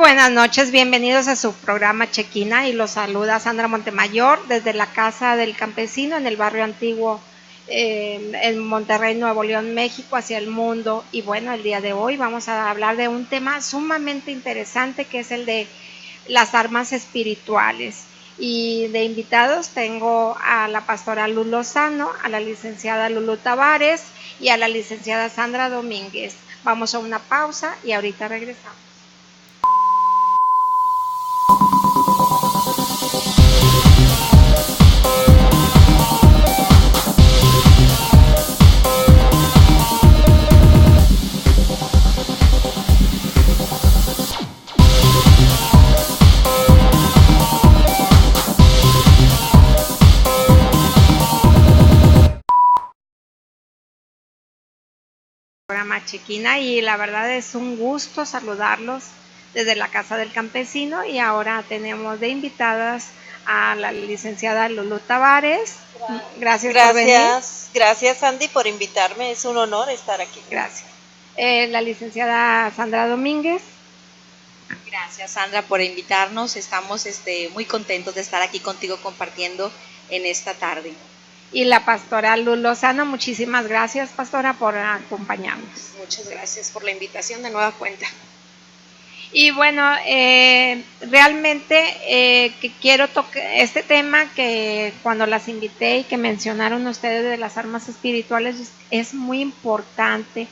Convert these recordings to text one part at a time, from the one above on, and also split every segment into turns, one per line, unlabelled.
buenas noches, bienvenidos a su programa Chequina y los saluda Sandra Montemayor desde la Casa del Campesino en el barrio antiguo en Monterrey, Nuevo León, México, hacia el mundo. Y bueno, el día de hoy vamos a hablar de un tema sumamente interesante que es el de las armas espirituales. Y de invitados tengo a la pastora Luz Lozano, a la licenciada Lulu Tavares y a la licenciada Sandra Domínguez. Vamos a una pausa y ahorita regresamos. Programa Chequina y la verdad es un gusto saludarlos desde la Casa del Campesino y ahora tenemos de invitadas a la licenciada Lulu Tavares. Gracias por venir.
Gracias Sandy por invitarme, es un honor estar aquí.
Gracias. La licenciada Sandra Domínguez.
Gracias Sandra por invitarnos, estamos muy contentos de estar aquí contigo compartiendo en esta tarde.
Y la pastora Luz Lozano, muchísimas gracias, pastora, por acompañarnos.
Muchas gracias por la invitación de nueva cuenta.
Y bueno, realmente que quiero tocar este tema que cuando las invité y que mencionaron ustedes de las armas espirituales es muy importante,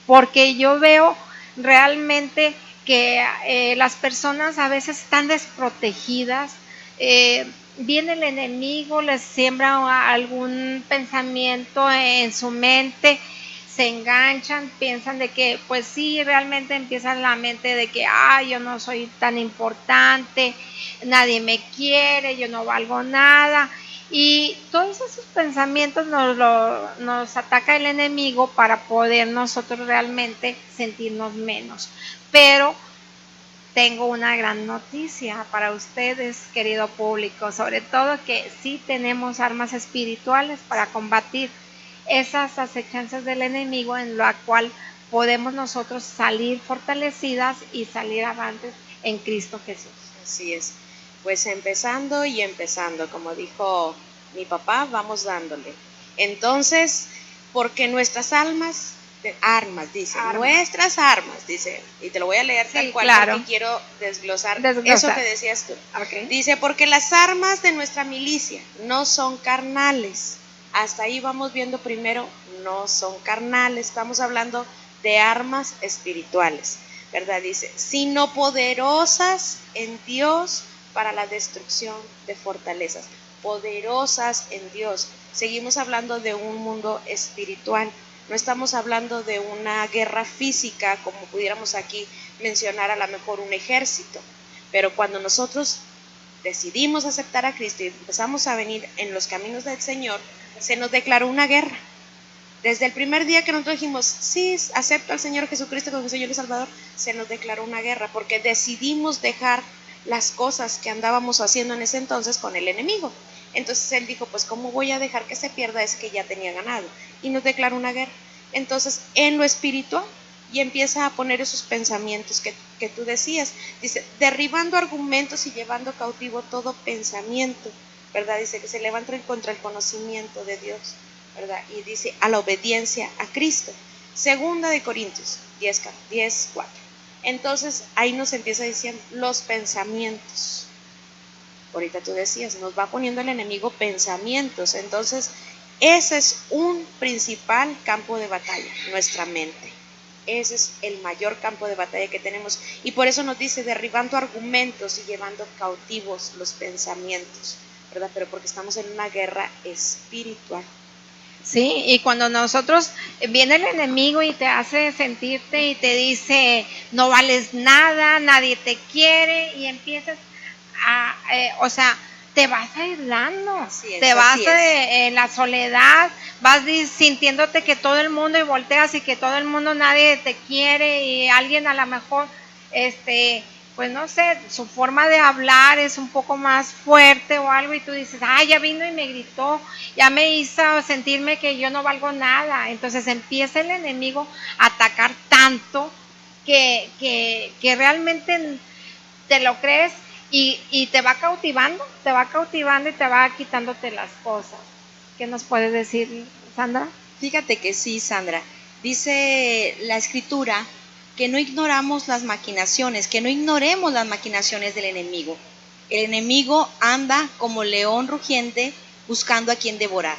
porque yo veo realmente que las personas a veces están desprotegidas. Viene el enemigo, les siembra algún pensamiento en su mente, se enganchan, piensan de que, pues sí, realmente empieza la mente de que, yo no soy tan importante, nadie me quiere, yo no valgo nada. Y todos esos pensamientos nos ataca el enemigo para poder nosotros realmente sentirnos menos. Pero tengo una gran noticia para ustedes, querido público, sobre todo que sí tenemos armas espirituales para combatir esas acechanzas del enemigo, en la cual podemos nosotros salir fortalecidas y salir avantes en Cristo Jesús.
Así es, pues empezando, como dijo mi papá, vamos dándole. Entonces, porque nuestras armas, nuestras armas, dice, y te lo voy a leer tal cual, claro, porque quiero desglosar eso que decías tú. Okay. Dice, porque las armas de nuestra milicia no son carnales. Hasta ahí vamos viendo primero, no son carnales, estamos hablando de armas espirituales, ¿verdad? Dice, sino poderosas en Dios para la destrucción de fortalezas, poderosas en Dios. Seguimos hablando de un mundo espiritual. No estamos hablando de una guerra física como pudiéramos aquí mencionar a lo mejor un ejército, pero cuando nosotros decidimos aceptar a Cristo y empezamos a venir en los caminos del Señor, se nos declaró una guerra. Desde el primer día que nosotros dijimos, sí, acepto al Señor Jesucristo como Señor y Salvador, se nos declaró una guerra, porque decidimos dejar las cosas que andábamos haciendo en ese entonces con el enemigo. Entonces Él dijo, pues ¿cómo voy a dejar que se pierda ese que ya tenía ganado? Y nos declaró una guerra. Entonces, en lo espiritual, y empieza a poner esos pensamientos que tú decías. Dice, derribando argumentos y llevando cautivo todo pensamiento, ¿verdad? Dice que se levantan contra el conocimiento de Dios, ¿verdad? Y dice, a la obediencia a Cristo. Segunda de Corintios 10:4. Entonces, ahí nos empieza diciendo los pensamientos. Ahorita tú decías, nos va poniendo el enemigo pensamientos. Entonces, ese es un principal campo de batalla, nuestra mente. Ese es el mayor campo de batalla que tenemos. Y por eso nos dice, derribando argumentos y llevando cautivos los pensamientos, ¿verdad? Pero porque estamos en una guerra espiritual.
Sí, y cuando nosotros, viene el enemigo y te hace sentirte y te dice, no vales nada, nadie te quiere, y empiezas te vas aislando, te vas en la soledad, vas sintiéndote que todo el mundo, y volteas y que todo el mundo, nadie te quiere, y alguien a lo mejor, pues no sé, su forma de hablar es un poco más fuerte o algo, y tú dices, ya vino y me gritó, ya me hizo sentirme que yo no valgo nada. Entonces empieza el enemigo a atacar tanto que realmente te lo crees y te va cautivando y te va quitándote las cosas. ¿Qué nos puedes decir, Sandra?
Fíjate que sí, Sandra. Dice la Escritura que no ignoremos las maquinaciones del enemigo. El enemigo anda como león rugiente buscando a quien devorar.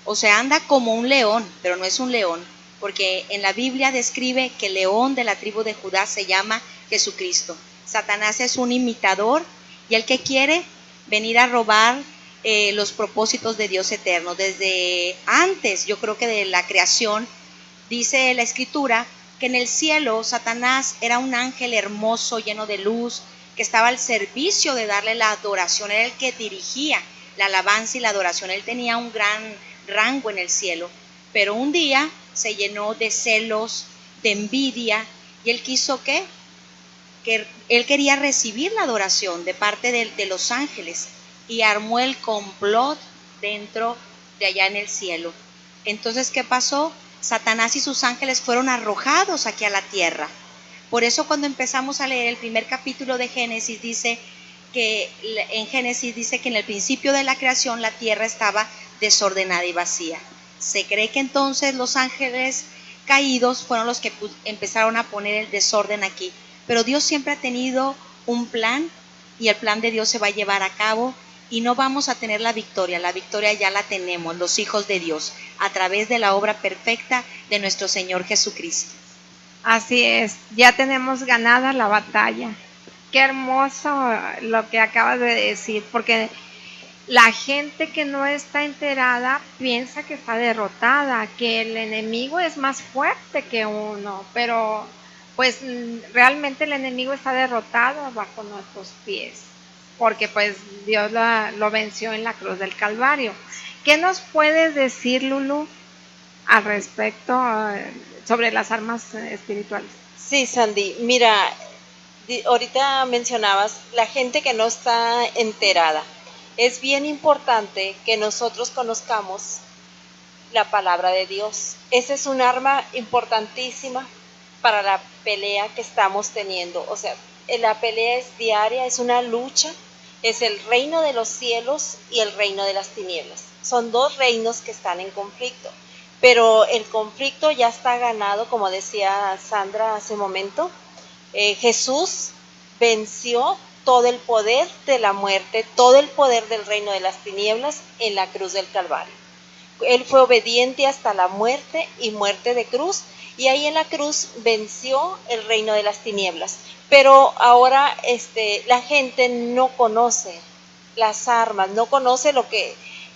O sea, anda como un león, pero no es un león, porque en la Biblia describe que el león de la tribu de Judá se llama Jesucristo. Satanás es un imitador y el que quiere venir a robar los propósitos de Dios eterno. Desde antes, yo creo que de la creación, dice la Escritura que en el cielo Satanás era un ángel hermoso, lleno de luz, que estaba al servicio de darle la adoración. Era el que dirigía la alabanza y la adoración. Él tenía un gran rango en el cielo, pero un día se llenó de celos, de envidia, y él quiso que él quería recibir la adoración de parte de los ángeles, y armó el complot dentro de allá en el cielo. Entonces, ¿qué pasó? Satanás y sus ángeles fueron arrojados aquí a la tierra. Por eso cuando empezamos a leer el primer capítulo de Génesis, dice que en el principio de la creación la tierra estaba desordenada y vacía. Se cree que entonces los ángeles caídos fueron los que empezaron a poner el desorden aquí. Pero Dios siempre ha tenido un plan, y el plan de Dios se va a llevar a cabo, y no vamos a tener la victoria ya la tenemos, los hijos de Dios, a través de la obra perfecta de nuestro Señor Jesucristo.
Así es, ya tenemos ganada la batalla. Qué hermoso lo que acabas de decir, porque la gente que no está enterada piensa que está derrotada, que el enemigo es más fuerte que uno, pero pues realmente el enemigo está derrotado bajo nuestros pies, porque pues Dios lo venció en la cruz del Calvario. ¿Qué nos puedes decir, Lulu, al respecto sobre las armas espirituales?
Sí, Sandy, mira, ahorita mencionabas la gente que no está enterada. Es bien importante que nosotros conozcamos la palabra de Dios. Esa es un arma importantísima para la pelea que estamos teniendo. O sea, la pelea es diaria, es una lucha, es el reino de los cielos y el reino de las tinieblas. Son dos reinos que están en conflicto, pero el conflicto ya está ganado, como decía Sandra hace un momento. Jesús venció todo el poder de la muerte, todo el poder del reino de las tinieblas en la cruz del Calvario. Él fue obediente hasta la muerte y muerte de cruz, y ahí en la cruz venció el reino de las tinieblas. Pero ahora la gente no conoce las armas, no conoce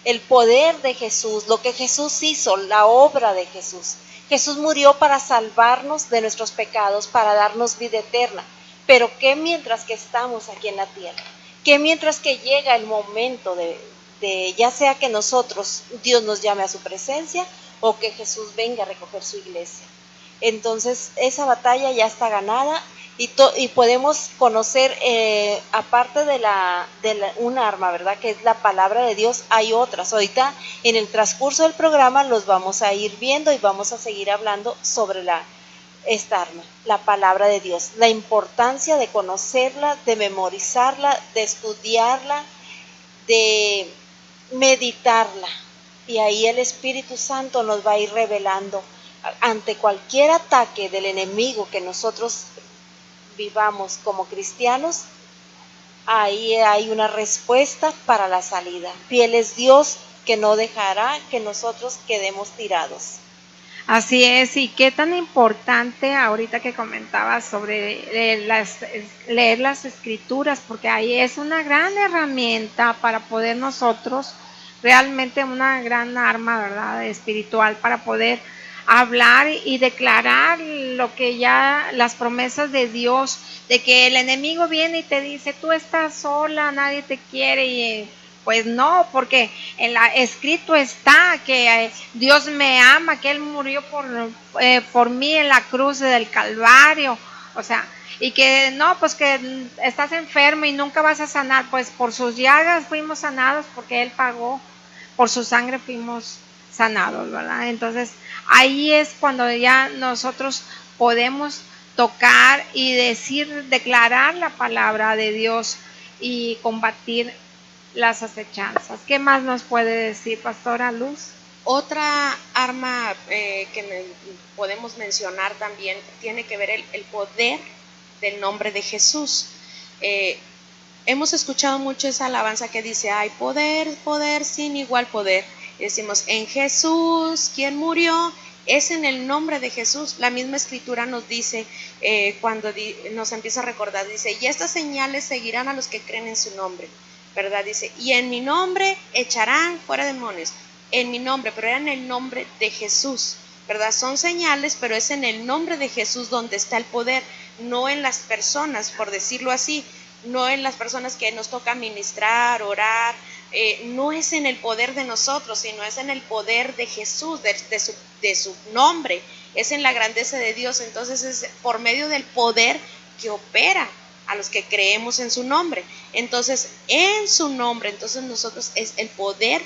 el poder de Jesús, lo que Jesús hizo, la obra de Jesús. Jesús murió para salvarnos de nuestros pecados, para darnos vida eterna. Pero ¿qué mientras que estamos aquí en la tierra? ¿Qué mientras que llega el momento de ya sea que Dios nos llame a su presencia, o que Jesús venga a recoger su iglesia? Entonces esa batalla ya está ganada, y podemos conocer, aparte de un arma, ¿verdad?, que es la palabra de Dios, hay otras. Ahorita en el transcurso del programa los vamos a ir viendo, y vamos a seguir hablando sobre esta arma, la palabra de Dios, la importancia de conocerla, de memorizarla, de estudiarla, de meditarla, y ahí el Espíritu Santo nos va a ir revelando ante cualquier ataque del enemigo que nosotros vivamos como cristianos. Ahí hay una respuesta para la salida. Fiel es Dios, que no dejará que nosotros quedemos tirados.
Así es. Y qué tan importante ahorita que comentabas sobre leer las escrituras, porque ahí es una gran herramienta para poder nosotros, realmente una gran arma, ¿verdad?, espiritual, para poder hablar y declarar lo que ya, las promesas de Dios, de que el enemigo viene y te dice, tú estás sola, nadie te quiere, y pues no, porque escrito está que Dios me ama, que Él murió por mí en la cruz del Calvario. O sea, y que no, pues que estás enfermo y nunca vas a sanar, pues por sus llagas fuimos sanados, porque Él pagó, por su sangre fuimos sanados, ¿verdad? Entonces ahí es cuando ya nosotros podemos tocar y declarar la palabra de Dios y combatir las acechanzas. ¿Qué más nos puede decir, Pastora Luz?
Otra arma que podemos mencionar también tiene que ver el poder del nombre de Jesús. Hemos escuchado mucho esa alabanza que dice, hay poder, poder sin igual poder. Y decimos, en Jesús, ¿quién murió? Es en el nombre de Jesús. La misma escritura nos dice, cuando nos empieza a recordar, dice, y estas señales seguirán a los que creen en su nombre, ¿verdad? Dice, y en mi nombre echarán fuera demonios. En mi nombre, pero era en el nombre de Jesús, ¿verdad? Son señales, pero es en el nombre de Jesús donde está el poder, no en las personas, por decirlo así, no en las personas que nos toca ministrar, orar, no es en el poder de nosotros, sino es en el poder de Jesús, de su nombre, es en la grandeza de Dios. Entonces es por medio del poder que opera a los que creemos en su nombre. Entonces, en su nombre, entonces nosotros es el poder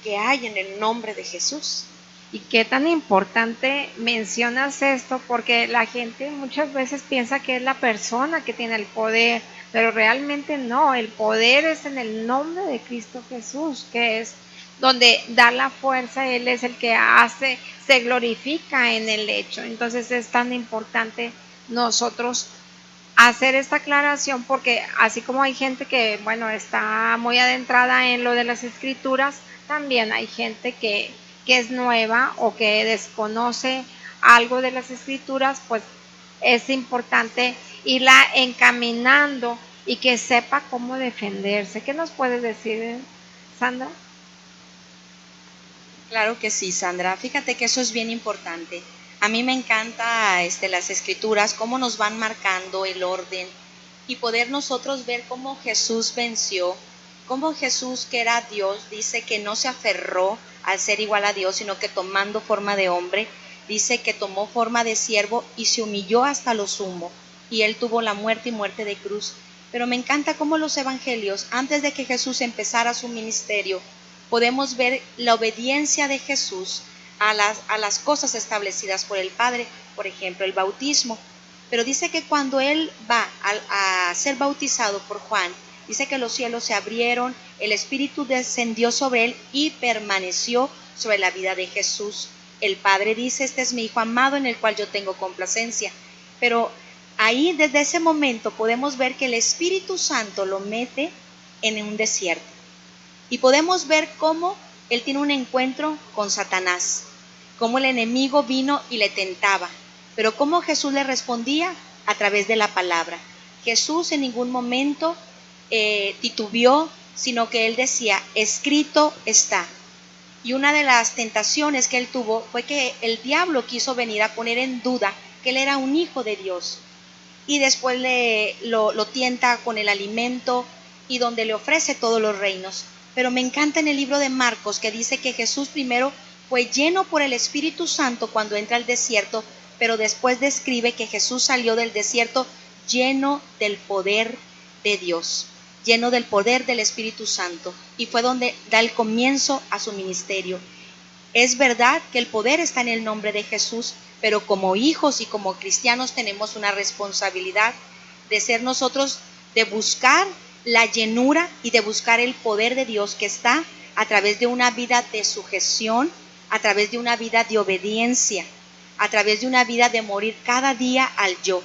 que hay en el nombre de Jesús.
Y qué tan importante mencionas esto, porque la gente muchas veces piensa que es la persona que tiene el poder, pero realmente no, el poder es en el nombre de Cristo Jesús, que es donde da la fuerza, Él es el que hace, se glorifica en el hecho. Entonces es tan importante nosotros hacer esta aclaración, porque así como hay gente que, bueno, está muy adentrada en lo de las escrituras, también hay gente que es nueva o que desconoce algo de las escrituras, pues es importante irla encaminando y que sepa cómo defenderse. ¿Qué nos puedes decir, Sandra?
Claro que sí, Sandra. Fíjate que eso es bien importante. A mí me encanta las escrituras, cómo nos van marcando el orden y poder nosotros ver cómo Jesús venció, cómo Jesús, que era Dios, dice que no se aferró al ser igual a Dios, sino que tomando forma de hombre, dice que tomó forma de siervo y se humilló hasta lo sumo, y él tuvo la muerte y muerte de cruz. Pero me encanta cómo los evangelios, antes de que Jesús empezara su ministerio, podemos ver la obediencia de Jesús a las cosas establecidas por el Padre, por ejemplo, el bautismo. Pero dice que cuando él va a ser bautizado por Juan, dice que los cielos se abrieron, el Espíritu descendió sobre él y permaneció sobre la vida de Jesús. El Padre dice, este es mi Hijo amado en el cual yo tengo complacencia. Pero ahí, desde ese momento, podemos ver que el Espíritu Santo lo mete en un desierto. Y podemos ver cómo él tiene un encuentro con Satanás, cómo el enemigo vino y le tentaba, pero cómo Jesús le respondía a través de la palabra. Jesús en ningún momento titubeó, sino que él decía, escrito está. Y una de las tentaciones que él tuvo fue que el diablo quiso venir a poner en duda que él era un hijo de Dios. Y después lo tienta con el alimento y donde le ofrece todos los reinos. Pero me encanta en el libro de Marcos que dice que Jesús primero fue lleno por el Espíritu Santo cuando entra al desierto, pero después describe que Jesús salió del desierto lleno del poder de Dios, lleno del poder del Espíritu Santo, y fue donde da el comienzo a su ministerio. Es verdad que el poder está en el nombre de Jesús, pero como hijos y como cristianos tenemos una responsabilidad de ser nosotros, de buscar la llenura y de buscar el poder de Dios que está a través de una vida de sujeción, a través de una vida de obediencia, a través de una vida de morir cada día al yo.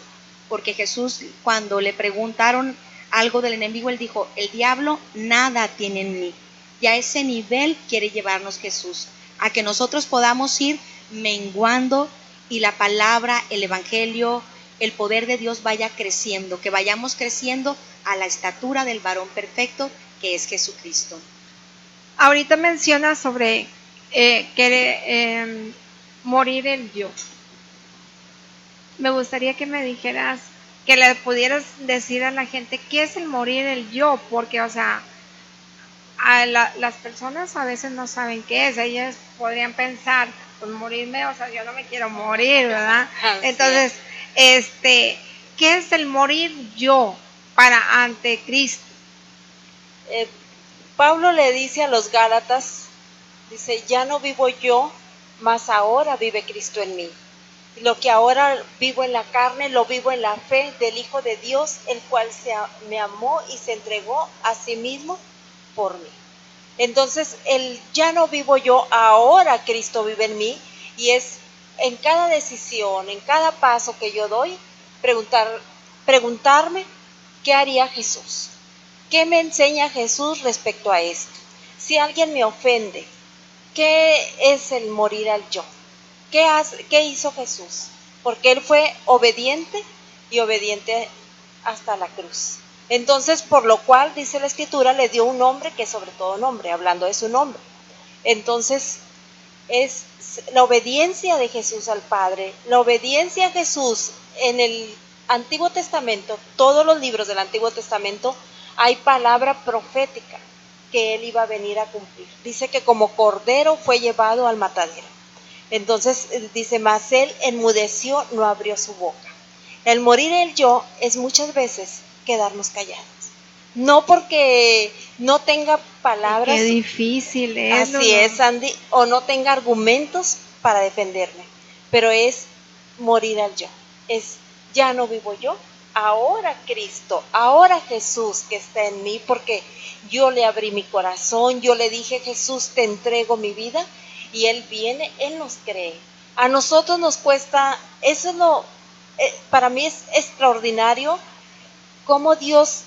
Porque Jesús, cuando le preguntaron algo del enemigo, él dijo, el diablo nada tiene en mí. Y a ese nivel quiere llevarnos Jesús, a que nosotros podamos ir menguando y la palabra, el evangelio, el poder de Dios vaya creciendo, que vayamos creciendo a la estatura del varón perfecto que es Jesucristo.
Ahorita mencionas sobre morir el yo. Me gustaría que me dijeras, que le pudieras decir a la gente qué es el morir el yo, porque, o sea, las personas a veces no saben qué es. Ellas podrían pensar, pues morirme, o sea, yo no me quiero morir, ¿verdad? Entonces, ¿qué es el morir yo para ante Cristo?
Pablo le dice a los Gálatas, dice, ya no vivo yo, mas ahora vive Cristo en mí. Lo que ahora vivo en la carne, lo vivo en la fe del Hijo de Dios, el cual me amó y se entregó a sí mismo por mí. Entonces, ya no vivo yo, ahora Cristo vive en mí, y es en cada decisión, en cada paso que yo doy, preguntarme qué haría Jesús, qué me enseña Jesús respecto a esto. Si alguien me ofende, ¿qué es el morir al yo? ¿Qué hizo Jesús? Porque Él fue obediente y obediente hasta la cruz. Entonces, por lo cual, dice la Escritura, le dio un nombre que es sobre todo nombre, hablando de su nombre. Entonces, es la obediencia de Jesús al Padre, la obediencia a Jesús en el Antiguo Testamento, todos los libros del Antiguo Testamento, hay palabra profética que Él iba a venir a cumplir. Dice que como cordero fue llevado al matadero. Entonces dice, mas Él enmudeció, no abrió su boca. El morir el yo es muchas veces quedarnos callados. No porque no tenga palabras.
Qué difícil es.
Así es, Sandy, o no tenga argumentos para defenderme. Pero es morir al yo. Es, ya no vivo yo, ahora Cristo, ahora Jesús que está en mí, porque yo le abrí mi corazón, yo le dije, Jesús, te entrego mi vida, y Él viene, Él nos cree. A nosotros nos cuesta, eso es para mí es extraordinario cómo Dios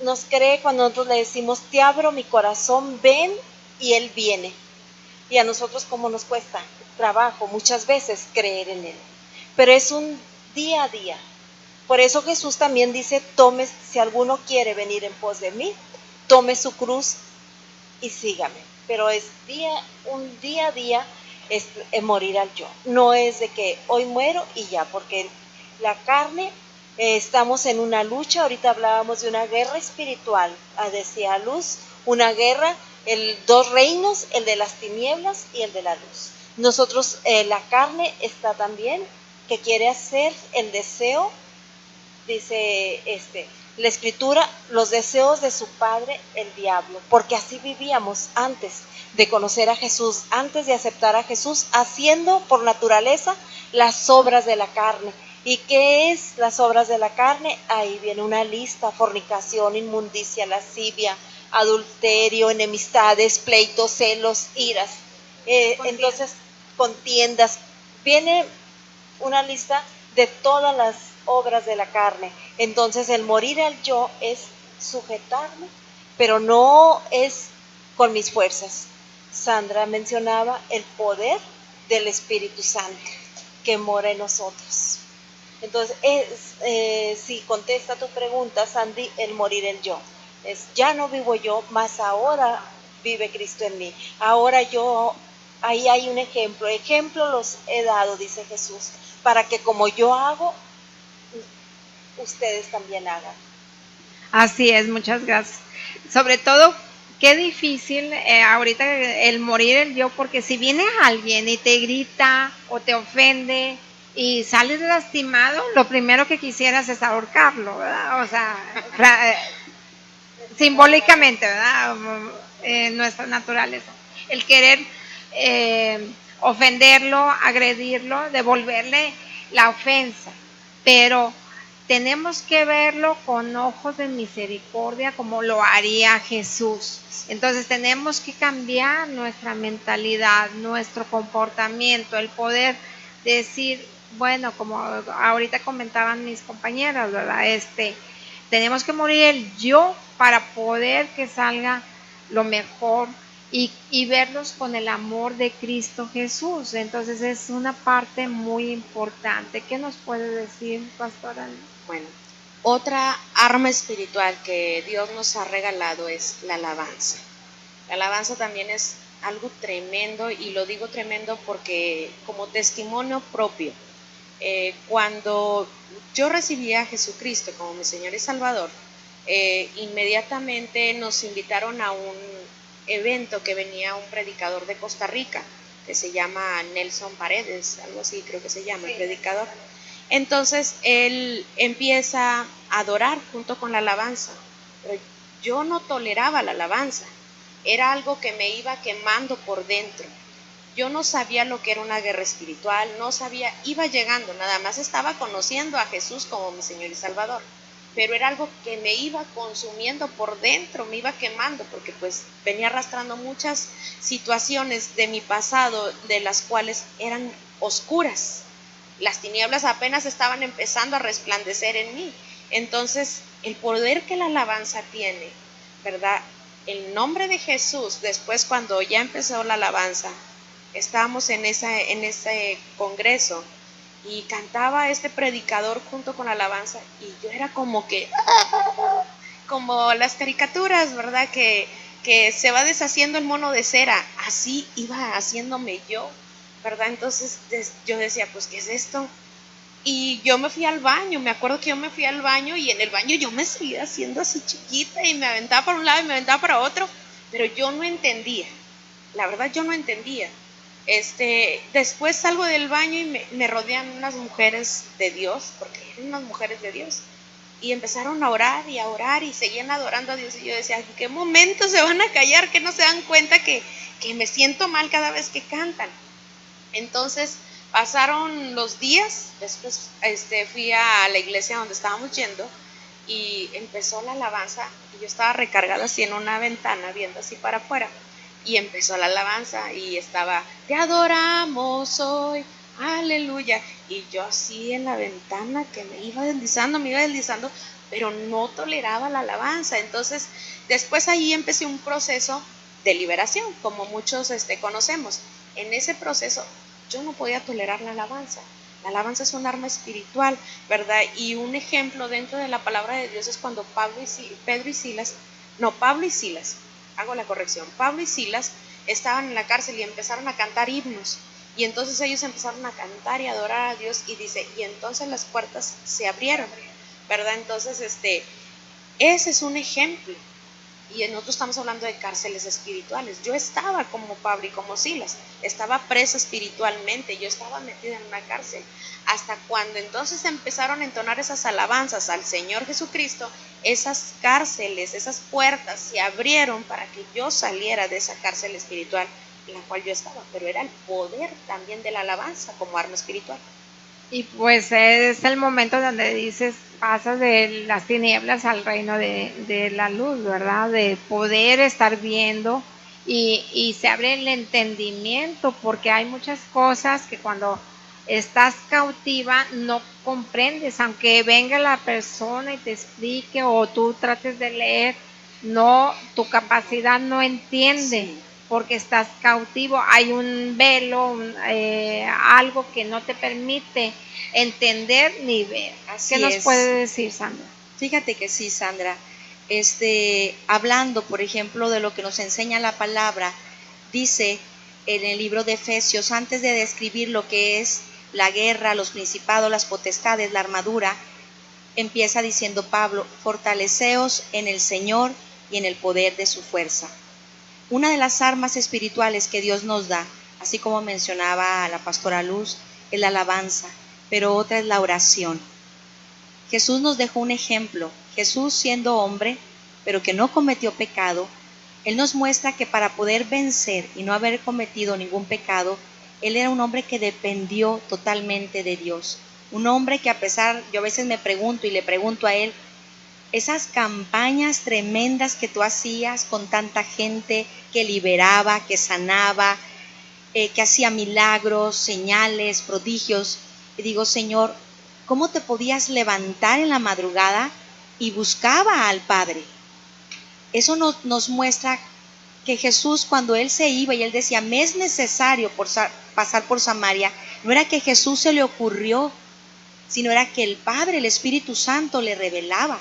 nos cree cuando nosotros le decimos, te abro mi corazón, ven, y Él viene. Y a nosotros cómo nos cuesta trabajo muchas veces creer en Él. Pero es un día a día. Por eso Jesús también dice, si alguno quiere venir en pos de mí, tome su cruz y sígame. Pero es un día a día, es morir al yo. No es de que hoy muero y ya, porque la carne, estamos en una lucha. Ahorita hablábamos de una guerra espiritual, decía Luz, una guerra, dos reinos, el de las tinieblas y el de la luz. Nosotros, la carne está también, que quiere hacer el deseo, dice la Escritura, los deseos de su padre, el diablo, porque así vivíamos antes de conocer a Jesús, antes de aceptar a Jesús, haciendo por naturaleza las obras de la carne. ¿Y qué es las obras de la carne? Ahí viene una lista: fornicación, inmundicia, lascivia, adulterio, enemistades, pleitos, celos, iras. Entonces, contiendas. Viene una lista de todas las obras de la carne. Entonces, el morir al yo es sujetarme, pero no es con mis fuerzas. Sandra mencionaba el poder del Espíritu Santo que mora en nosotros. Entonces, si contesta tu pregunta, Sandy, el morir el yo es, ya no vivo yo, mas ahora vive Cristo en mí. Ahora yo, ahí hay un ejemplo los he dado, dice Jesús, para que como yo hago, ustedes también hagan.
Así es, muchas gracias. Sobre todo, qué difícil ahorita el morir el yo, porque si viene alguien y te grita o te ofende y sales lastimado, lo primero que quisieras es ahorcarlo, ¿verdad? O sea, simbólicamente, ¿verdad? Nuestra naturaleza. El querer ofenderlo, agredirlo, devolverle la ofensa, pero tenemos que verlo con ojos de misericordia como lo haría Jesús. Entonces tenemos que cambiar nuestra mentalidad, nuestro comportamiento, el poder decir, bueno, como ahorita comentaban mis compañeras, ¿verdad? Tenemos que morir el yo para poder que salga lo mejor y verlos con el amor de Cristo Jesús. Entonces es una parte muy importante. ¿Qué nos puede decir, pastora?
Bueno, otra arma espiritual que Dios nos ha regalado es la alabanza. La alabanza también es algo tremendo, y lo digo tremendo porque como testimonio propio, cuando yo recibí a Jesucristo como mi Señor y Salvador, inmediatamente nos invitaron a un evento que venía un predicador de Costa Rica que se llama Nelson Paredes, algo así creo que se llama, sí, el predicador. Entonces él empieza a adorar junto con la alabanza, pero yo no toleraba la alabanza, era algo que me iba quemando por dentro. Yo no sabía lo que era una guerra espiritual, no sabía, iba llegando, nada más estaba conociendo a Jesús como mi Señor y Salvador, pero era algo que me iba consumiendo por dentro, me iba quemando, porque pues venía arrastrando muchas situaciones de mi pasado, de las cuales eran oscuras. Las tinieblas apenas estaban empezando a resplandecer en mí. Entonces, el poder que la alabanza tiene, ¿verdad? El nombre de Jesús, después cuando ya empezó la alabanza, estábamos en ese congreso y cantaba este predicador junto con la alabanza y yo era como que, como las caricaturas, ¿verdad? Que se va deshaciendo el mono de cera, así iba haciéndome yo, ¿verdad? Entonces yo decía, pues, ¿qué es esto? Y yo me fui al baño, me acuerdo que yo me fui al baño y en el baño yo me seguía haciendo así chiquita y me aventaba para un lado y me aventaba para otro, pero yo no entendía, la verdad yo no entendía. Después salgo del baño y me rodean unas mujeres de Dios, porque eran unas mujeres de Dios, y empezaron a orar y seguían adorando a Dios, y yo decía, ¿en qué momento se van a callar? Que no se dan cuenta que me siento mal cada vez que cantan. Entonces pasaron los días, después fui a la iglesia donde estábamos yendo y empezó la alabanza y yo estaba recargada así en una ventana viendo así para afuera y empezó la alabanza y estaba, te adoramos hoy, aleluya, y yo así en la ventana que me iba deslizando, pero no toleraba la alabanza. Entonces después ahí empecé un proceso de liberación, como muchos conocemos. En ese proceso yo no podía tolerar la alabanza. La alabanza es un arma espiritual, ¿verdad? Y un ejemplo dentro de la palabra de Dios es cuando Pablo y Silas, hago la corrección, Pablo y Silas estaban en la cárcel y empezaron a cantar himnos. Y entonces ellos empezaron a cantar y adorar a Dios y dice, y entonces las puertas se abrieron, ¿verdad? Entonces, ese es un ejemplo. Y nosotros estamos hablando de cárceles espirituales. Yo estaba como Pablo y como Silas, estaba presa espiritualmente, yo estaba metida en una cárcel. Hasta cuando entonces empezaron a entonar esas alabanzas al Señor Jesucristo, esas cárceles, esas puertas se abrieron para que yo saliera de esa cárcel espiritual en la cual yo estaba. Pero era el poder también de la alabanza como arma espiritual.
Y pues es el momento donde dices, pasas de las tinieblas al reino de la luz, ¿verdad? De poder estar viendo y se abre el entendimiento, porque hay muchas cosas que cuando estás cautiva no comprendes, aunque venga la persona y te explique o tú trates de leer, no, tu capacidad no entiende. Sí. Porque estás cautivo, hay un velo, algo que no te permite entender ni ver.
Así
¿Qué nos puede decir, Sandra?
Fíjate que sí, Sandra. Hablando, por ejemplo, de lo que nos enseña la palabra, dice en el libro de Efesios, antes de describir lo que es la guerra, los principados, las potestades, la armadura, empieza diciendo Pablo, fortaleceos en el Señor y en el poder de su fuerza. Una de las armas espirituales que Dios nos da, así como mencionaba la pastora Luz, es la alabanza, pero otra es la oración. Jesús nos dejó un ejemplo. Jesús, siendo hombre, pero que no cometió pecado, Él nos muestra que para poder vencer y no haber cometido ningún pecado, Él era un hombre que dependió totalmente de Dios. Un hombre que, a pesar, yo a veces me pregunto y le pregunto a Él, esas campañas tremendas que tú hacías con tanta gente que liberaba, que sanaba, que hacía milagros, señales, prodigios. Y digo, Señor, ¿cómo te podías levantar en la madrugada y buscaba al Padre? Eso nos muestra que Jesús, cuando Él se iba y Él decía, me es necesario pasar por Samaria, no era que Jesús se le ocurrió, sino era que el Padre, el Espíritu Santo, le revelaba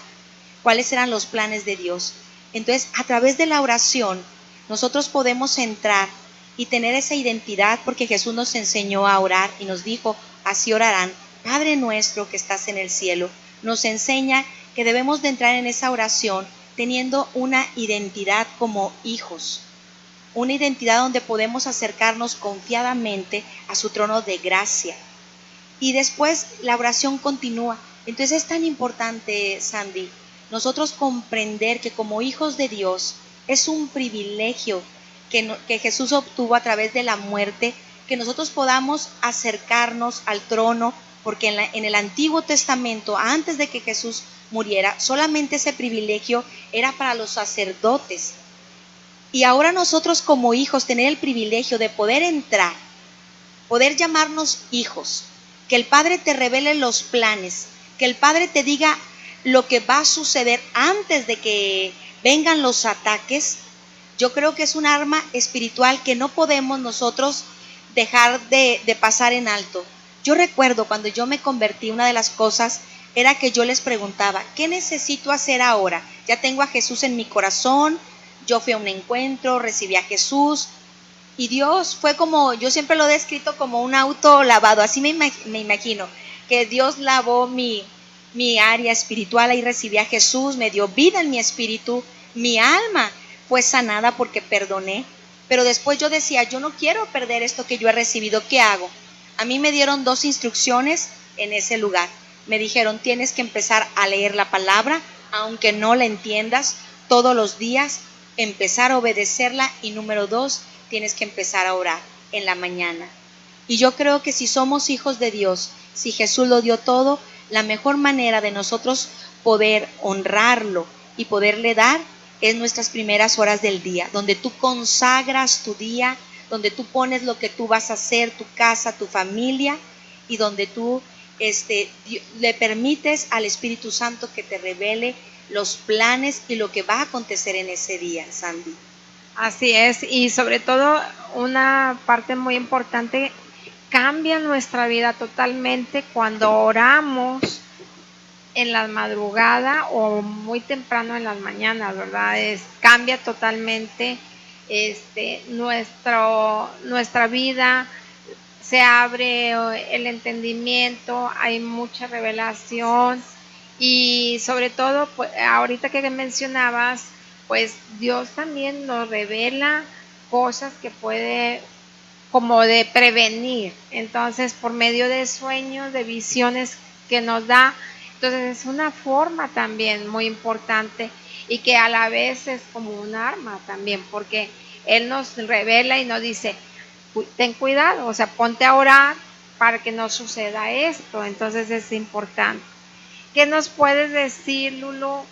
cuáles eran los planes de Dios. Entonces, a través de la oración, nosotros podemos entrar y tener esa identidad, porque Jesús nos enseñó a orar y nos dijo, así orarán, Padre nuestro que estás en el cielo. Nos enseña que debemos de entrar en esa oración teniendo una identidad como hijos, una identidad donde podemos acercarnos confiadamente a su trono de gracia. Y después la oración continúa. Entonces es tan importante, Sandy, nosotros comprender que como hijos de Dios es un privilegio que Jesús obtuvo a través de la muerte que nosotros podamos acercarnos al trono, porque en el Antiguo Testamento, antes de que Jesús muriera, solamente ese privilegio era para los sacerdotes. Y ahora nosotros como hijos tener el privilegio de poder entrar, poder llamarnos hijos, que el Padre te revele los planes, que el Padre te diga lo que va a suceder antes de que vengan los ataques. Yo creo que es un arma espiritual que no podemos nosotros dejar de pasar en alto. Yo recuerdo cuando yo me convertí, una de las cosas era que yo les preguntaba, ¿qué necesito hacer ahora? Ya tengo a Jesús en mi corazón, yo fui a un encuentro, recibí a Jesús, y Dios fue como, yo siempre lo he descrito como un auto lavado, así me imagino, que Dios lavó mi área espiritual, ahí recibí a Jesús, me dio vida en mi espíritu, mi alma fue sanada porque perdoné, pero después yo decía, yo no quiero perder esto que yo he recibido, ¿qué hago? A mí me dieron 2 instrucciones en ese lugar. Me dijeron, tienes que empezar a leer la palabra, aunque no la entiendas, todos los días, empezar a obedecerla, y número 2, tienes que empezar a orar en la mañana. Y yo creo que si somos hijos de Dios, si Jesús lo dio todo, la mejor manera de nosotros poder honrarlo y poderle dar es nuestras primeras horas del día, donde tú consagras tu día, donde tú pones lo que tú vas a hacer, tu casa, tu familia, y donde tú le permites al Espíritu Santo que te revele los planes y lo que va a acontecer en ese día, Sandy.
Así es, y sobre todo una parte muy importante, cambia nuestra vida totalmente cuando oramos en la madrugada o muy temprano en las mañanas, ¿verdad? Cambia totalmente nuestra vida, se abre el entendimiento, hay mucha revelación, y sobre todo, pues, ahorita que mencionabas, pues Dios también nos revela cosas que puede como de prevenir, entonces por medio de sueños, de visiones que nos da. Entonces es una forma también muy importante, y que a la vez es como un arma también, porque Él nos revela y nos dice, ten cuidado, o sea, ponte a orar para que no suceda esto. Entonces es importante. ¿Qué nos puedes decir, Lulo?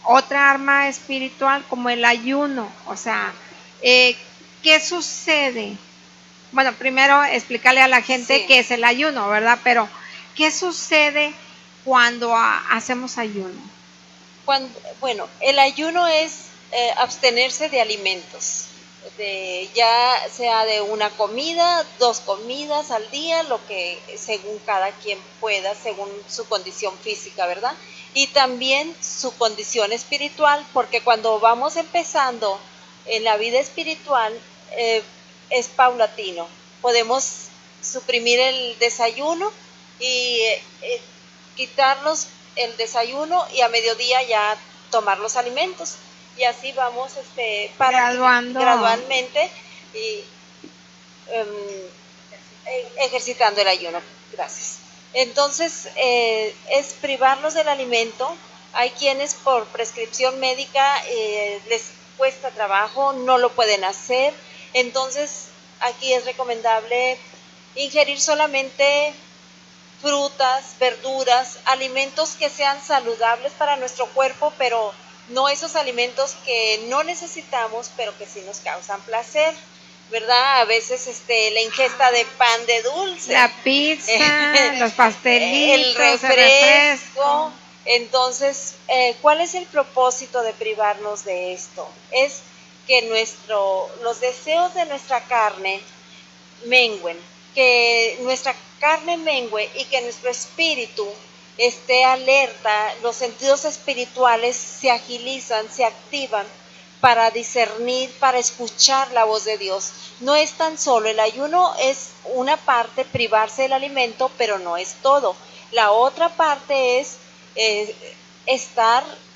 Otra arma espiritual como el ayuno, o sea, ¿qué sucede? Bueno, primero explicarle a la gente qué es el ayuno, ¿verdad? Pero, ¿qué sucede cuando hacemos ayuno?
Bueno, el ayuno es abstenerse de alimentos, ya sea de una comida, 2 comidas al día, lo que según cada quien pueda, según su condición física, ¿verdad? Y también su condición espiritual, porque cuando vamos empezando en la vida espiritual, es paulatino. Podemos suprimir el desayuno y quitarnos el desayuno, y a mediodía ya tomar los alimentos, y así vamos gradualmente y ejercitando el ayuno. Gracias. Entonces es privarlos del alimento. Hay quienes por prescripción médica les cuesta trabajo, no lo pueden hacer. Entonces aquí es recomendable ingerir solamente frutas, verduras, alimentos que sean saludables para nuestro cuerpo, pero no esos alimentos que no necesitamos, pero que sí nos causan placer, ¿verdad? A veces la ingesta de pan de dulce,
la pizza, los pastelitos,
el refresco. Entonces, ¿cuál es el propósito de privarnos de esto? Es que los deseos de nuestra carne mengüen, que nuestra carne mengue y que nuestro espíritu esté alerta, los sentidos espirituales se agilizan, se activan para discernir, para escuchar la voz de Dios. No es tan solo, el ayuno es una parte, privarse del alimento, pero no es todo. La otra parte es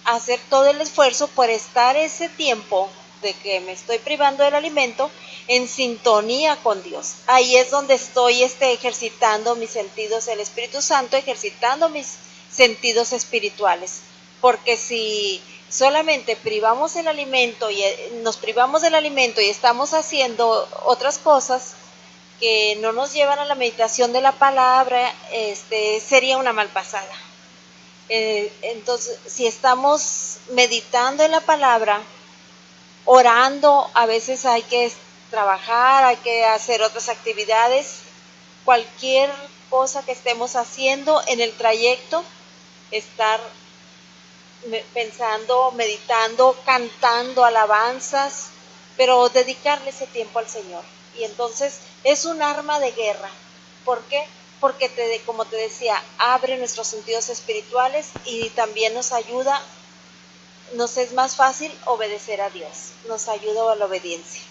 hacer todo el esfuerzo por estar ese tiempo de que me estoy privando del alimento en sintonía con Dios. Ahí es donde estoy ejercitando mis sentidos, el Espíritu Santo ejercitando mis sentidos espirituales, porque si solamente privamos el alimento y nos privamos del alimento y estamos haciendo otras cosas, que no nos llevan a la meditación de la palabra, sería una malpasada. Entonces, si estamos meditando en la palabra, orando, a veces hay que trabajar, hay que hacer otras actividades, cualquier cosa que estemos haciendo en el trayecto, estar pensando, meditando, cantando alabanzas, pero dedicarle ese tiempo al Señor. Y entonces es un arma de guerra. ¿Por qué? Porque, como te decía, abre nuestros sentidos espirituales y también nos ayuda, nos es más fácil obedecer a Dios, nos ayuda a la obediencia.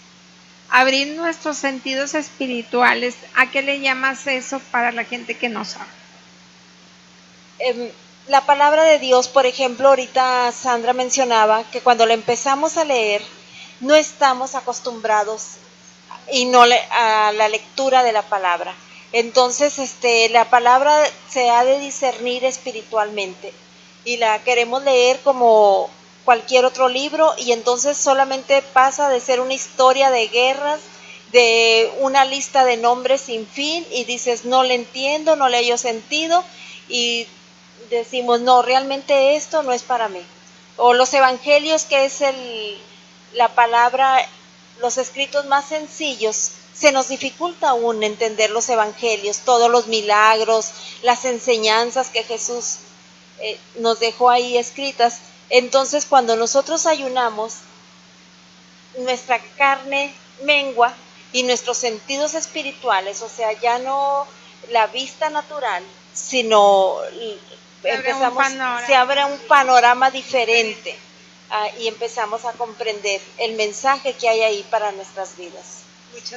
Abrir nuestros sentidos espirituales, ¿a qué le llamas eso para la gente que no sabe?
La palabra de Dios, por ejemplo, ahorita Sandra mencionaba que cuando la empezamos a leer, no estamos acostumbrados a la lectura de la palabra. Entonces, la palabra se ha de discernir espiritualmente y la queremos leer como cualquier otro libro, y entonces solamente pasa de ser una historia de guerras, de una lista de nombres sin fin, y dices, no le entiendo, no le hallo sentido, y decimos, no, realmente esto no es para mí. O los evangelios, que es la palabra, los escritos más sencillos, se nos dificulta aún entender los evangelios, todos los milagros, las enseñanzas que Jesús nos dejó ahí escritas. Entonces, cuando nosotros ayunamos, nuestra carne mengua y nuestros sentidos espirituales, o sea, ya no la vista natural, sino se abre un panorama diferente, y empezamos a comprender el mensaje que hay ahí para nuestras vidas.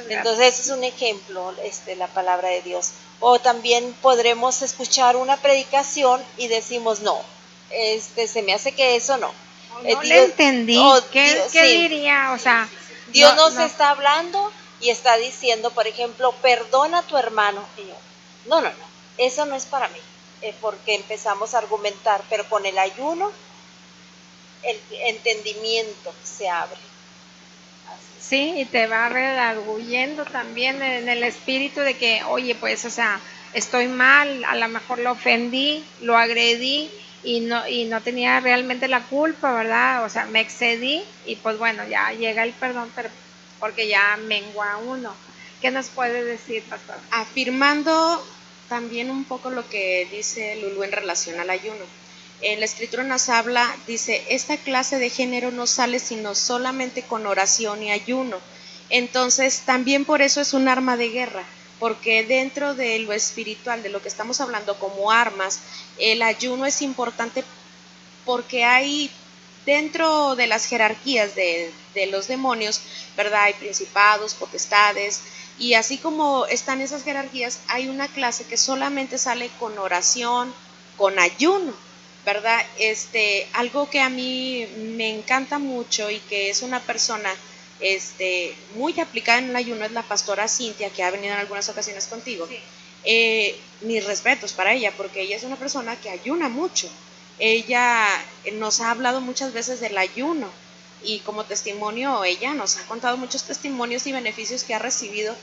Entonces, ese es un ejemplo, la palabra de Dios. O también podremos escuchar una predicación y decimos, no, se me hace que eso no.
No le entendí. ¿Qué sí, diría? O sea,
Dios nos está hablando y está diciendo, por ejemplo, perdona a tu hermano. Y yo, no, eso no es para mí, porque empezamos a argumentar, pero con el ayuno, el entendimiento se abre.
Sí, y te va redarguyendo también en el espíritu de que, oye, pues, o sea, estoy mal, a lo mejor lo ofendí, lo agredí y no tenía realmente la culpa, ¿verdad? O sea, me excedí y pues bueno, ya llega el perdón, pero porque ya mengua uno. ¿Qué nos puede decir, pastor?
Afirmando también un poco lo que dice Lulú en relación al ayuno. En la escritura nos habla, dice, esta clase de género no sale sino solamente con oración y ayuno. Entonces, también por eso es un arma de guerra, porque dentro de lo espiritual, de lo que estamos hablando como armas, el ayuno es importante porque hay dentro de las jerarquías de los demonios, ¿verdad? Hay principados, potestades, y así como están esas jerarquías, hay una clase que solamente sale con oración, con ayuno, ¿verdad? Algo que a mí me encanta mucho y que es una persona muy aplicada en el ayuno es la pastora Cintia, que ha venido en algunas ocasiones contigo. Sí. Mis respetos para ella, porque ella es una persona que ayuna mucho. Ella nos ha hablado muchas veces del ayuno, y como testimonio ella nos ha contado muchos testimonios y beneficios que ha recibido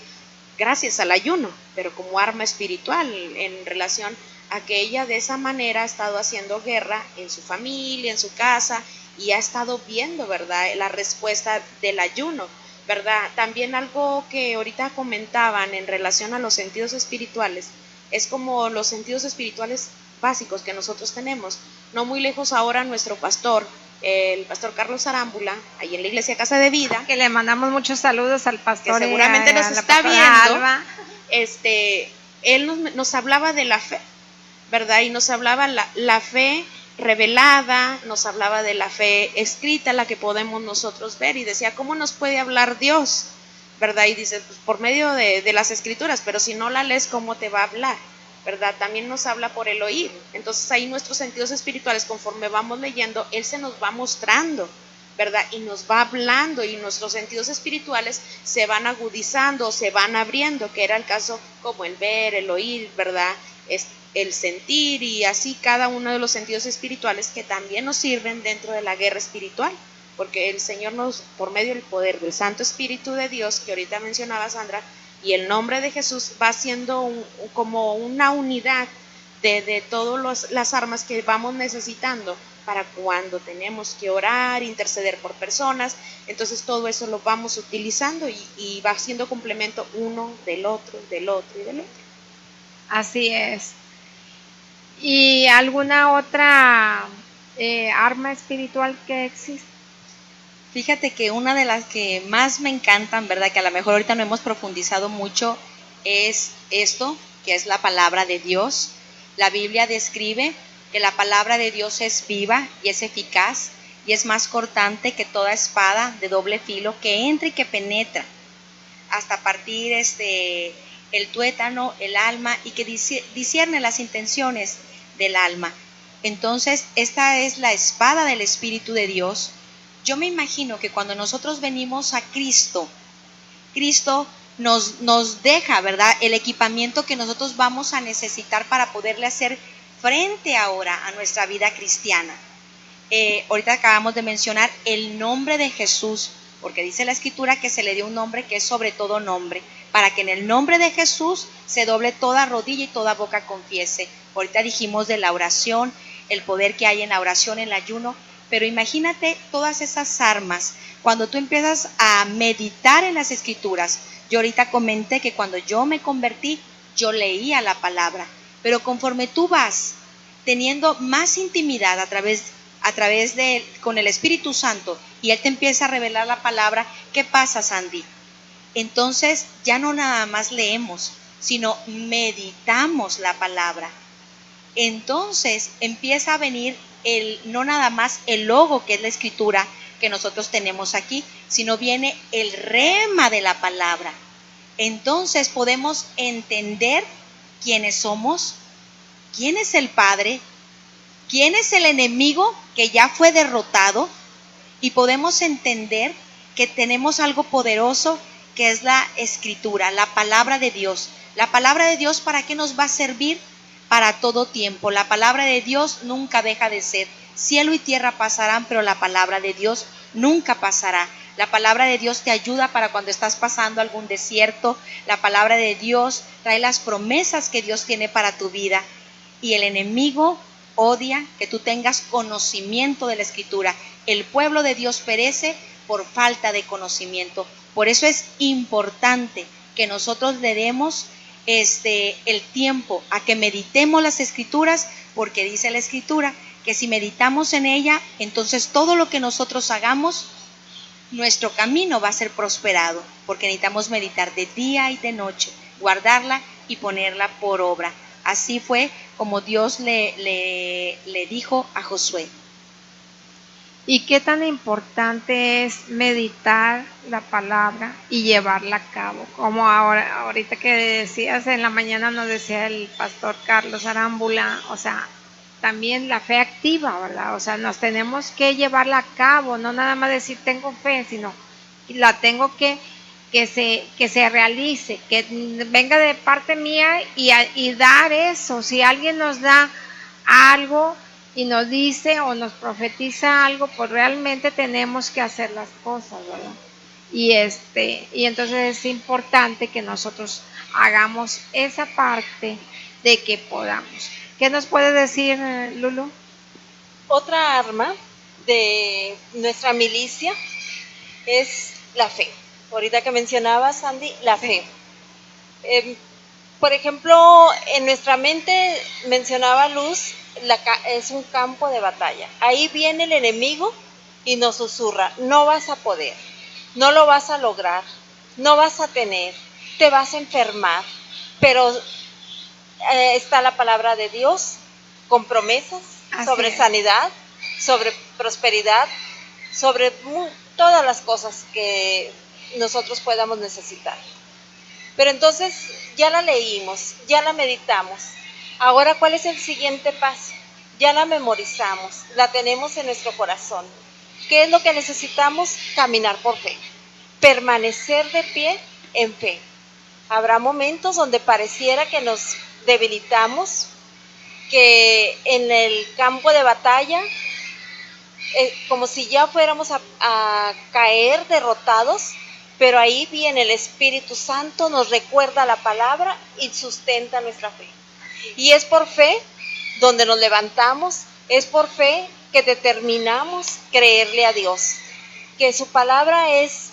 gracias al ayuno, pero como arma espiritual en relación a que ella de esa manera ha estado haciendo guerra en su familia, en su casa, y ha estado viendo, ¿verdad?, la respuesta del ayuno, ¿verdad? También algo que ahorita comentaban en relación a los sentidos espirituales, es como los sentidos espirituales básicos que nosotros tenemos. No muy lejos ahora nuestro pastor, el pastor Carlos Arámbula, ahí en la iglesia Casa de Vida,
que le mandamos muchos saludos al pastor,
que seguramente nos está viendo, Alba. Él nos hablaba de la fe, ¿verdad? Y nos hablaba la fe revelada, nos hablaba de la fe escrita, la que podemos nosotros ver, y decía, ¿cómo nos puede hablar Dios? ¿Verdad? Y dice, pues por medio de las escrituras, pero si no la lees, ¿cómo te va a hablar? ¿Verdad? También nos habla por el oír. Entonces ahí nuestros sentidos espirituales, conforme vamos leyendo, Él se nos va mostrando, ¿verdad? Y nos va hablando, y nuestros sentidos espirituales se van agudizando, se van abriendo, que era el caso como el ver, el oír, ¿verdad? El sentir, y así cada uno de los sentidos espirituales que también nos sirven dentro de la guerra espiritual, porque el Señor nos, por medio del poder del Santo Espíritu de Dios, que ahorita mencionaba Sandra, y el nombre de Jesús va siendo como una unidad de todas las armas que vamos necesitando para cuando tenemos que orar, interceder por personas. Entonces todo eso lo vamos utilizando y va siendo complemento uno del otro, del otro y del otro.
Así es. ¿Y alguna otra arma espiritual que existe?
Fíjate que una de las que más me encantan, ¿verdad? Que a lo mejor ahorita no hemos profundizado mucho, es esto, que es la palabra de Dios. La Biblia describe que la palabra de Dios es viva y es eficaz y es más cortante que toda espada de doble filo, que entra y que penetra hasta partir el tuétano, el alma, y que discierne las intenciones del alma. Entonces, esta es la espada del Espíritu de Dios. Yo me imagino que cuando nosotros venimos a Cristo, Cristo nos deja, ¿verdad?, el equipamiento que nosotros vamos a necesitar para poderle hacer frente ahora a nuestra vida cristiana. Ahorita acabamos de mencionar el nombre de Jesús, porque dice la Escritura que se le dio un nombre que es sobre todo nombre, para que en el nombre de Jesús se doble toda rodilla y toda boca confiese. Ahorita dijimos de la oración, el poder que hay en la oración, en el ayuno, pero imagínate todas esas armas. Cuando tú empiezas a meditar en las Escrituras, yo ahorita comenté que cuando yo me convertí, yo leía la palabra, pero conforme tú vas teniendo más intimidad a través de con el Espíritu Santo y Él te empieza a revelar la palabra, ¿qué pasa, Sandy? Entonces ya no nada más leemos, sino meditamos la palabra. Entonces empieza a venir no nada más el logo, que es la escritura que nosotros tenemos aquí, sino viene el rema de la palabra. Entonces podemos entender quiénes somos, quién es el Padre, quién es el enemigo que ya fue derrotado, y podemos entender que tenemos algo poderoso que es la escritura, la palabra de Dios. La palabra de Dios, ¿para qué nos va a servir? Para todo tiempo. La palabra de Dios nunca deja de ser. Cielo y tierra pasarán, pero la palabra de Dios nunca pasará. La palabra de Dios te ayuda para cuando estás pasando algún desierto. La palabra de Dios trae las promesas que Dios tiene para tu vida. Y el enemigo odia que tú tengas conocimiento de la escritura. El pueblo de Dios perece por falta de conocimiento. Por eso es importante que nosotros le demos el tiempo a que meditemos las escrituras, porque dice la escritura que si meditamos en ella, entonces todo lo que nosotros hagamos, nuestro camino va a ser prosperado, porque necesitamos meditar de día y de noche, guardarla y ponerla por obra. Así fue como Dios le dijo a Josué.
¿Y qué tan importante es meditar la palabra y llevarla a cabo? Como ahorita que decías, en la mañana nos decía el pastor Carlos Arámbula, o sea, también la fe activa, ¿verdad? O sea, nos tenemos que llevarla a cabo, no nada más decir tengo fe, sino la tengo que se realice, que venga de parte mía y dar eso. Si alguien nos da algo y nos dice o nos profetiza algo, pues realmente tenemos que hacer las cosas, ¿verdad? Y entonces es importante que nosotros hagamos esa parte de que podamos. ¿Qué nos puede decir, Lulu?
Otra arma de nuestra milicia es la fe. Ahorita que mencionabas, Sandy, la fe. Por ejemplo, en nuestra mente, mencionaba Luz, es un campo de batalla. Ahí viene el enemigo y nos susurra, no vas a poder, no lo vas a lograr, no vas a tener, te vas a enfermar. Pero está la palabra de Dios con promesas sobre sanidad, sobre prosperidad, sobre todas las cosas que nosotros podamos necesitar. Pero entonces ya la leímos, ya la meditamos. Ahora, ¿cuál es el siguiente paso? Ya la memorizamos, la tenemos en nuestro corazón. ¿Qué es lo que necesitamos? Caminar por fe, permanecer de pie en fe. Habrá momentos donde pareciera que nos debilitamos, que en el campo de batalla, como si ya fuéramos a caer derrotados, Pero ahí viene el Espíritu Santo, nos recuerda la palabra y sustenta nuestra fe. Y es por fe donde nos levantamos, es por fe que determinamos creerle a Dios, que su palabra es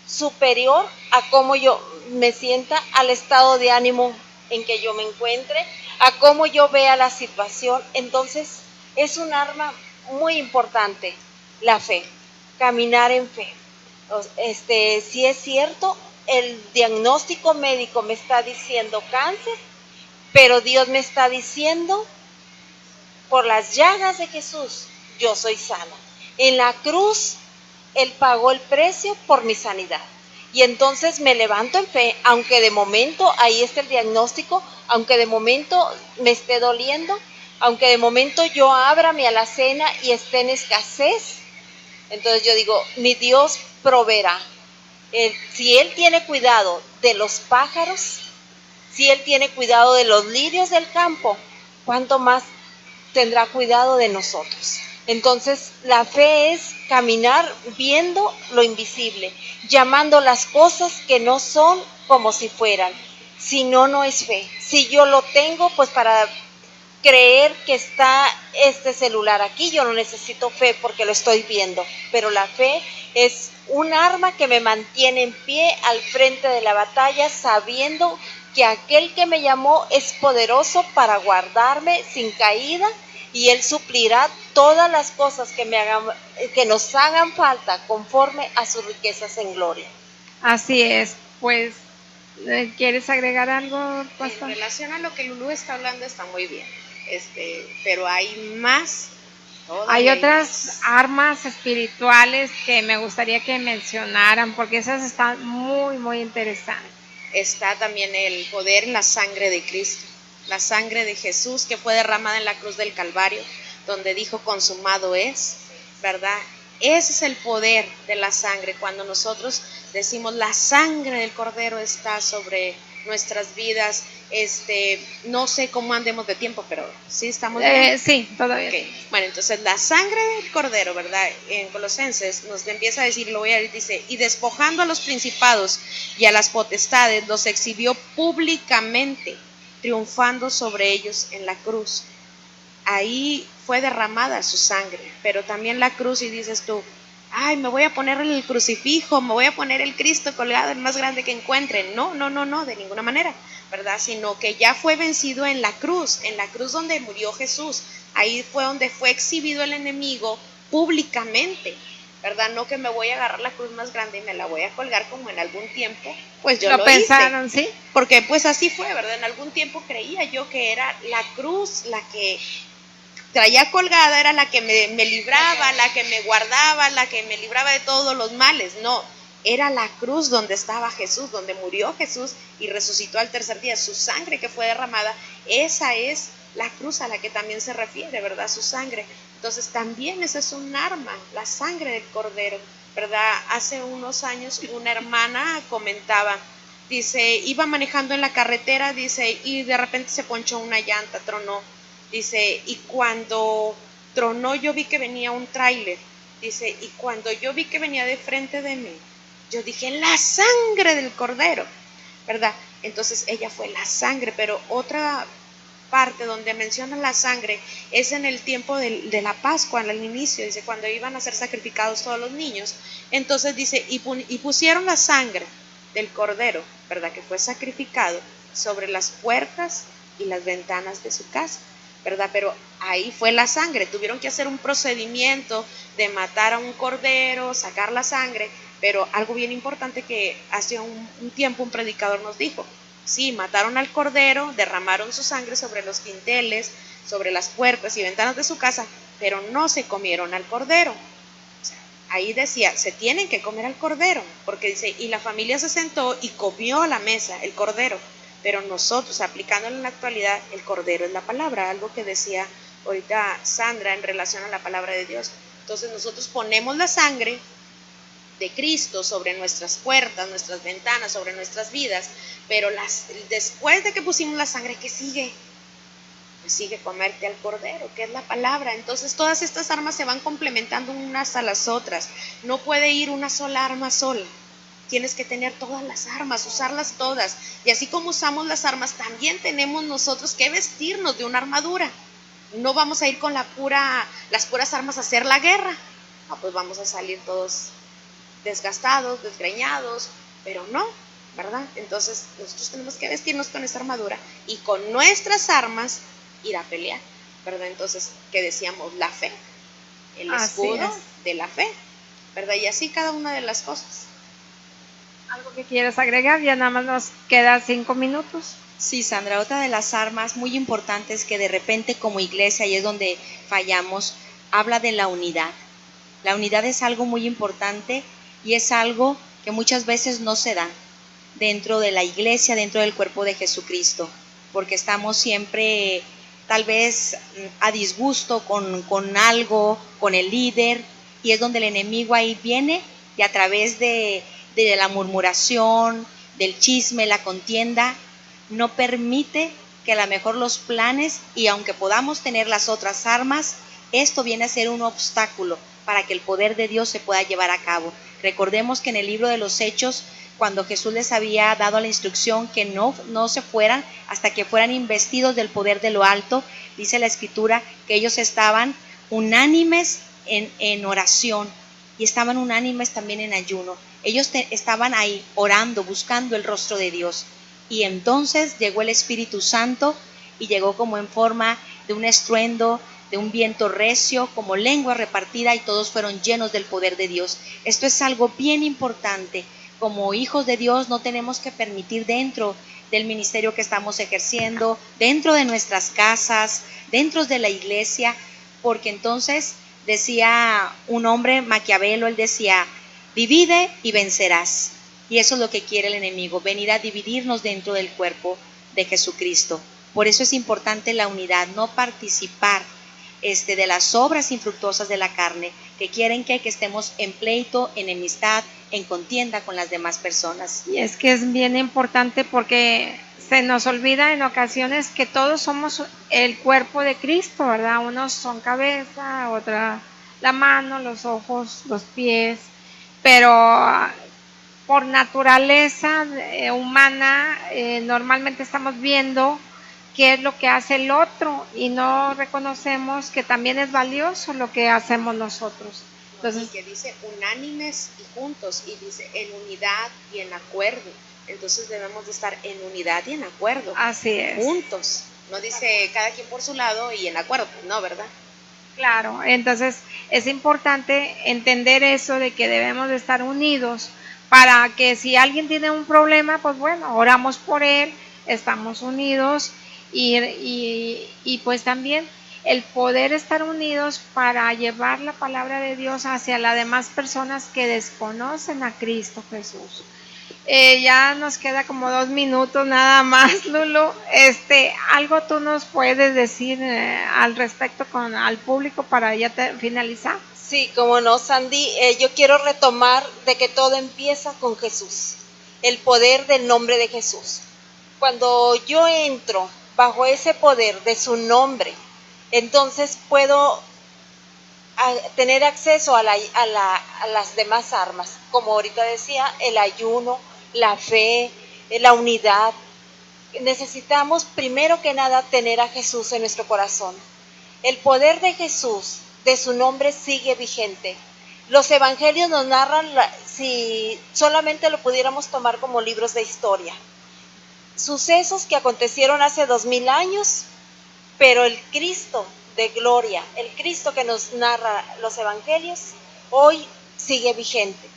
superior a cómo yo me sienta, al estado de ánimo en que yo me encuentre, a cómo yo vea la situación. Entonces es un arma muy importante, la fe, caminar en fe. Si es cierto, el diagnóstico médico me está diciendo cáncer, pero Dios me está diciendo, por las llagas de Jesús, yo soy sana. En la cruz, Él pagó el precio por mi sanidad. Y entonces me levanto en fe, aunque de momento ahí está el diagnóstico, aunque de momento me esté doliendo, aunque de momento yo abra mi alacena y esté en escasez. Entonces yo digo, mi Dios proveerá. Si Él tiene cuidado de los pájaros, si Él tiene cuidado de los lirios del campo, ¿cuánto más tendrá cuidado de nosotros? Entonces la fe es caminar viendo lo invisible, llamando las cosas que no son como si fueran. Si no, no es fe. Si yo lo tengo, pues para creer que está este celular aquí, yo no necesito fe porque lo estoy viendo, pero la fe es un arma que me mantiene en pie al frente de la batalla, sabiendo que aquel que me llamó es poderoso para guardarme sin caída, y Él suplirá todas las cosas que nos hagan falta conforme a sus riquezas en gloria.
Así es. Pues, ¿quieres agregar algo,
pastor? En relación a lo que Lulú está hablando, está muy bien. Pero hay más.
Hay otras armas espirituales que me gustaría que mencionaran, porque esas están muy, muy interesantes.
Está también el poder en la sangre de Cristo, la sangre de Jesús que fue derramada en la cruz del Calvario, donde dijo consumado es, ¿verdad? Ese es el poder de la sangre. Cuando nosotros decimos la sangre del Cordero está sobre nuestras vidas, no sé cómo andemos de tiempo, pero sí estamos bien.
Sí, todavía.
Okay. Bueno, entonces la sangre del Cordero, ¿verdad? En Colosenses nos empieza a decir, lo voy a decir, dice, y despojando a los principados y a las potestades, los exhibió públicamente, triunfando sobre ellos en la cruz. Ahí fue derramada su sangre, pero también la cruz, y dices tú, ay, me voy a poner el crucifijo, me voy a poner el Cristo colgado, el más grande que encuentren. No, de ninguna manera, ¿verdad? Sino que ya fue vencido en la cruz donde murió Jesús. Ahí fue donde fue exhibido el enemigo públicamente, ¿verdad? No que me voy a agarrar la cruz más grande y me la voy a colgar como en algún tiempo, pues yo lo
pensaron,
hice. ¿Sí? Porque pues así fue, ¿verdad? En algún tiempo creía yo que era la cruz la que traía colgada, era la que me libraba, la que me guardaba, la que me libraba de todos los males. No, era la cruz donde estaba Jesús, donde murió Jesús y resucitó al tercer día. Su sangre que fue derramada, esa es la cruz a la que también se refiere, ¿verdad? Su sangre. Entonces también esa es un arma, la sangre del Cordero, ¿verdad? Hace unos años una hermana comentaba, dice, iba manejando en la carretera, dice, y de repente se ponchó una llanta, tronó. Dice, y cuando tronó yo vi que venía un tráiler. Dice, y cuando yo vi que venía de frente de mí, yo dije, la sangre del Cordero, ¿verdad? Entonces ella fue la sangre, pero otra parte donde menciona la sangre es en el tiempo de la Pascua, al inicio, dice, cuando iban a ser sacrificados todos los niños. Entonces dice, y pusieron la sangre del Cordero, ¿verdad? Que fue sacrificado sobre las puertas y las ventanas de su casa, ¿verdad? Pero ahí fue la sangre, tuvieron que hacer un procedimiento de matar a un cordero, sacar la sangre, pero algo bien importante que hace un tiempo un predicador nos dijo, sí, mataron al cordero, derramaron su sangre sobre los dinteles, sobre las puertas y ventanas de su casa, pero no se comieron al cordero. O sea, ahí decía, se tienen que comer al cordero, porque dice, y la familia se sentó y comió a la mesa el cordero. Pero nosotros, aplicándolo en la actualidad, el Cordero es la palabra, algo que decía ahorita Sandra en relación a la palabra de Dios. Entonces nosotros ponemos la sangre de Cristo sobre nuestras puertas, nuestras ventanas, sobre nuestras vidas, pero después de que pusimos la sangre, ¿qué sigue? Pues sigue comerte al Cordero, que es la palabra. Entonces todas estas armas se van complementando unas a las otras. No puede ir una sola arma sola. tienes que tener todas las armas, usarlas todas. Y así como usamos las armas, también tenemos nosotros que vestirnos de una armadura. No vamos a ir con las puras armas a hacer la guerra. No, pues vamos a salir todos desgastados, desgreñados, pero no, ¿verdad? Entonces nosotros tenemos que vestirnos con esta armadura y con nuestras armas ir a pelear, ¿verdad? Entonces, ¿qué decíamos? La fe, el escudo de la fe, ¿verdad? Y así cada una de las cosas.
¿Algo que quieras agregar? Ya nada más nos queda 5 minutos.
Sí, Sandra, otra de las armas muy importantes que de repente como iglesia, y es donde fallamos, habla de la unidad. La unidad es algo muy importante y es algo que muchas veces no se da dentro de la iglesia, dentro del cuerpo de Jesucristo, porque estamos siempre tal vez a disgusto con algo, con el líder, y es donde el enemigo ahí viene y a través de la murmuración, del chisme, la contienda, no permite que a lo mejor los planes, y aunque podamos tener las otras armas, esto viene a ser un obstáculo para que el poder de Dios se pueda llevar a cabo. Recordemos que en el libro de los Hechos, cuando Jesús les había dado la instrucción que no se fueran hasta que fueran investidos del poder de lo alto, dice la Escritura que ellos estaban unánimes en oración y estaban unánimes también en ayuno. Ellos estaban ahí orando, buscando el rostro de Dios. Y entonces llegó el Espíritu Santo y llegó como en forma de un estruendo, de un viento recio, como lengua repartida, y todos fueron llenos del poder de Dios. Esto es algo bien importante. Como hijos de Dios no tenemos que permitir dentro del ministerio que estamos ejerciendo, dentro de nuestras casas, dentro de la iglesia, porque entonces decía un hombre, Maquiavelo, él decía, divide y vencerás. Y eso es lo que quiere el enemigo, venir a dividirnos dentro del cuerpo de Jesucristo. Por eso es importante la unidad, no participar de las obras infructuosas de la carne, que quieren que estemos en pleito, enemistad, en contienda con las demás personas.
Y es que es bien importante porque se nos olvida en ocasiones que todos somos el cuerpo de Cristo, ¿verdad? Unos son cabeza, otra la mano, los ojos, los pies, pero por naturaleza humana normalmente estamos viendo qué es lo que hace el otro y no reconocemos que también es valioso lo que hacemos nosotros.
Entonces, y que dice unánimes y juntos, y dice en unidad y en acuerdo. Entonces debemos de estar en unidad y en acuerdo.
Así es.
Juntos. No dice cada quien por su lado y en acuerdo, no, ¿verdad?
Claro, entonces es importante entender eso de que debemos de estar unidos para que si alguien tiene un problema, pues bueno, oramos por él, estamos unidos y pues también el poder estar unidos para llevar la palabra de Dios hacia las demás personas que desconocen a Cristo Jesús. Ya nos queda como 2 minutos nada más, Lulu. Algo tú nos puedes decir al respecto al público para ya finalizar.
Sí, como no, Sandy, yo quiero retomar de que todo empieza con Jesús, el poder del nombre de Jesús. Cuando yo entro bajo ese poder de su nombre, entonces puedo tener acceso a las demás armas, como ahorita decía, el ayuno, la fe, la unidad. Necesitamos primero que nada tener a Jesús en nuestro corazón. El poder de Jesús, de su nombre, sigue vigente. Los evangelios nos narran, si solamente lo pudiéramos tomar como libros de historia, sucesos que acontecieron hace 2000 años, pero el Cristo de gloria, el Cristo que nos narra los evangelios, hoy sigue vigente.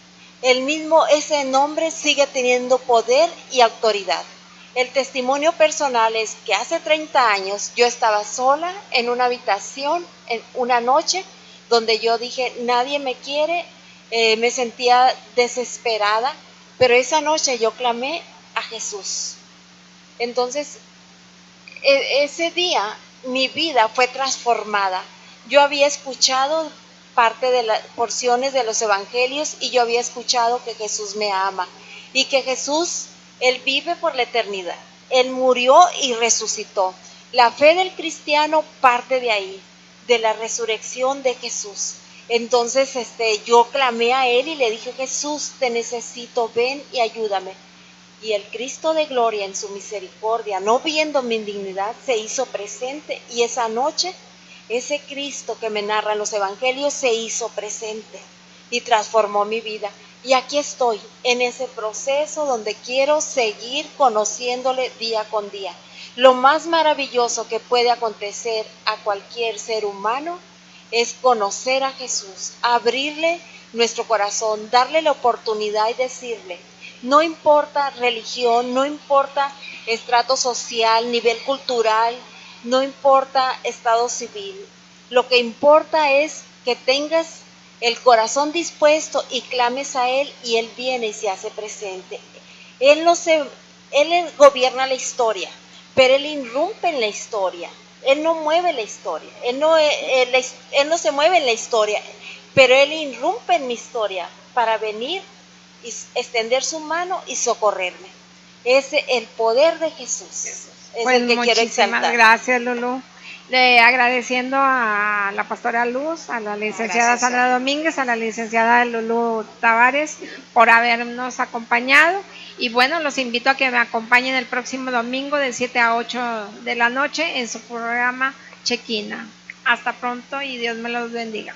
Ese nombre sigue teniendo poder y autoridad. El testimonio personal es que hace 30 años yo estaba sola en una habitación, en una noche, donde yo dije, nadie me quiere, me sentía desesperada, pero esa noche yo clamé a Jesús. Entonces, ese día mi vida fue transformada. Yo había escuchado parte de las porciones de los evangelios y yo había escuchado que Jesús me ama y que Jesús, Él vive por la eternidad. Él murió y resucitó. La fe del cristiano parte de ahí, de la resurrección de Jesús. Entonces yo clamé a Él y le dije: Jesús, te necesito, ven y ayúdame. Y el Cristo de gloria, en su misericordia, no viendo mi indignidad, se hizo presente, y esa noche ese Cristo que me narra en los evangelios se hizo presente y transformó mi vida. Y aquí estoy, en ese proceso donde quiero seguir conociéndole día con día. Lo más maravilloso que puede acontecer a cualquier ser humano es conocer a Jesús, abrirle nuestro corazón, darle la oportunidad y decirle: no importa religión, no importa estrato social, nivel cultural, no importa estado civil. Lo que importa es que tengas el corazón dispuesto y clames a Él, y Él viene y se hace presente. Él gobierna la historia, pero Él irrumpe en la historia. Él no mueve la historia. Él no se mueve en la historia, pero Él irrumpe en mi historia para venir y extender su mano y socorrerme. Es el poder de Jesús. Es
pues
el que quiero exaltar.
Muchísimas gracias, Lulú. Agradeciendo a la pastora Luz, a la licenciada Sandra Domínguez, a la licenciada Lulú Tavares por habernos acompañado. Y bueno, los invito a que me acompañen el próximo domingo de 7 a 8 de la noche en su programa Chequina. Hasta pronto y Dios me los bendiga.